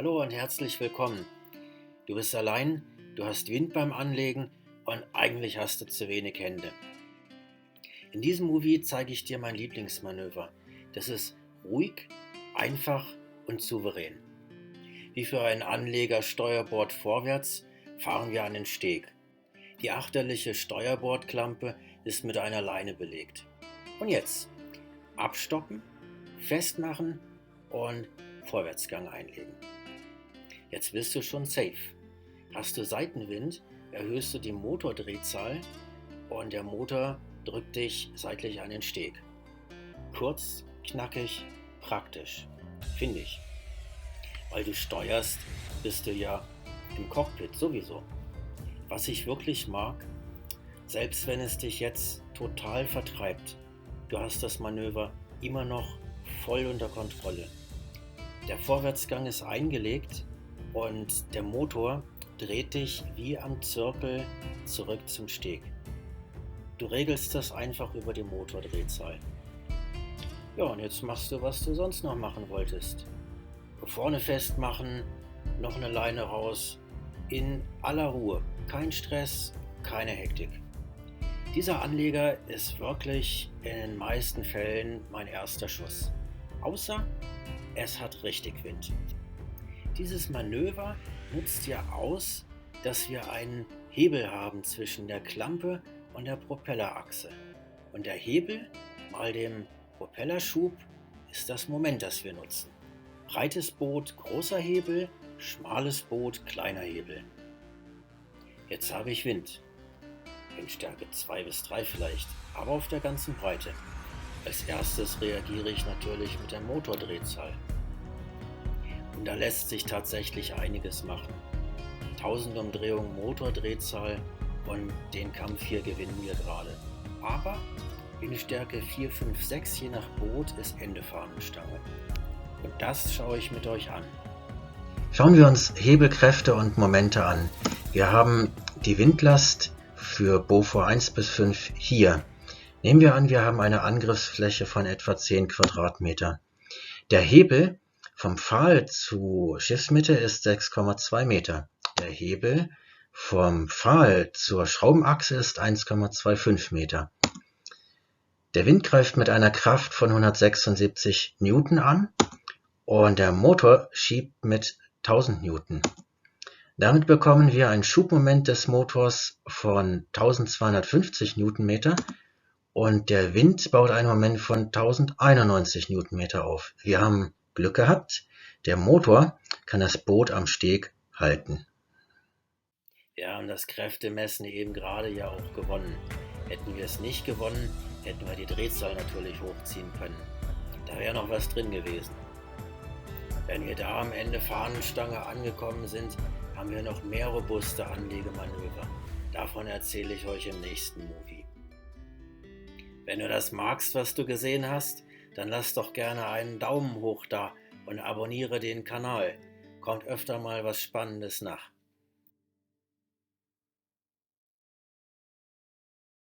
Hallo und herzlich willkommen. Du bist allein, du hast Wind beim Anlegen und eigentlich hast du zu wenig Hände. In diesem Movie zeige ich dir mein Lieblingsmanöver. Das ist ruhig, einfach und souverän. Wie für einen Anleger Steuerbord vorwärts fahren wir an den Steg. Die achterliche Steuerbordklampe ist mit einer Leine belegt. Und jetzt abstoppen, festmachen und Vorwärtsgang einlegen. Jetzt bist du schon safe. Hast du Seitenwind, erhöhst du die Motordrehzahl und der Motor drückt dich seitlich an den Steg. Kurz, knackig, praktisch, finde ich. Weil du steuerst, bist du ja im Cockpit sowieso. Was ich wirklich mag, selbst wenn es dich jetzt total vertreibt, du hast das Manöver immer noch voll unter Kontrolle. Der Vorwärtsgang ist eingelegt und der Motor dreht dich wie am Zirkel zurück zum Steg. Du regelst das einfach über die Motordrehzahl. Ja, und jetzt machst du, was du sonst noch machen wolltest. Vorne festmachen, noch eine Leine raus, in aller Ruhe. Kein Stress, keine Hektik. Dieser Anleger ist wirklich in den meisten Fällen mein erster Schuss. Außer es hat richtig Wind. Dieses Manöver nutzt ja aus, dass wir einen Hebel haben zwischen der Klampe und der Propellerachse. Und der Hebel mal dem Propellerschub ist das Moment, das wir nutzen. Breites Boot, großer Hebel, schmales Boot, kleiner Hebel. Jetzt habe ich Wind. Windstärke 2 bis 3 vielleicht, aber auf der ganzen Breite. Als erstes reagiere ich natürlich mit der Motordrehzahl. Und da lässt sich tatsächlich einiges machen. 1000 Umdrehungen Motordrehzahl und den Kampf hier gewinnen wir gerade. Aber Windstärke 4, 5, 6 je nach Boot ist Ende Fahnenstange. Und das schaue ich mit euch an. Schauen wir uns Hebelkräfte und Momente an. Wir haben die Windlast für Beaufort 1 bis 5 hier. Nehmen wir an, wir haben eine Angriffsfläche von etwa 10 Quadratmeter. Der Hebel vom Pfahl zu Schiffsmitte ist 6,2 Meter. Der Hebel vom Pfahl zur Schraubenachse ist 1,25 Meter. Der Wind greift mit einer Kraft von 176 Newton an und der Motor schiebt mit 1000 Newton. Damit bekommen wir ein Schubmoment des Motors von 1250 Newtonmeter und der Wind baut einen Moment von 1091 Newtonmeter auf. Wir haben Glück gehabt, der Motor kann das Boot am Steg halten. Ja, und das Kräftemessen eben gerade ja auch gewonnen. Hätten wir es nicht gewonnen, hätten wir die Drehzahl natürlich hochziehen können. Da wäre noch was drin gewesen. Wenn wir da am Ende Fahnenstange angekommen sind, haben wir noch mehr robuste Anlegemanöver. Davon erzähle ich euch im nächsten Movie. Wenn du das magst, was du gesehen hast, dann lass doch gerne einen Daumen hoch da und abonniere den Kanal. Kommt öfter mal was Spannendes nach.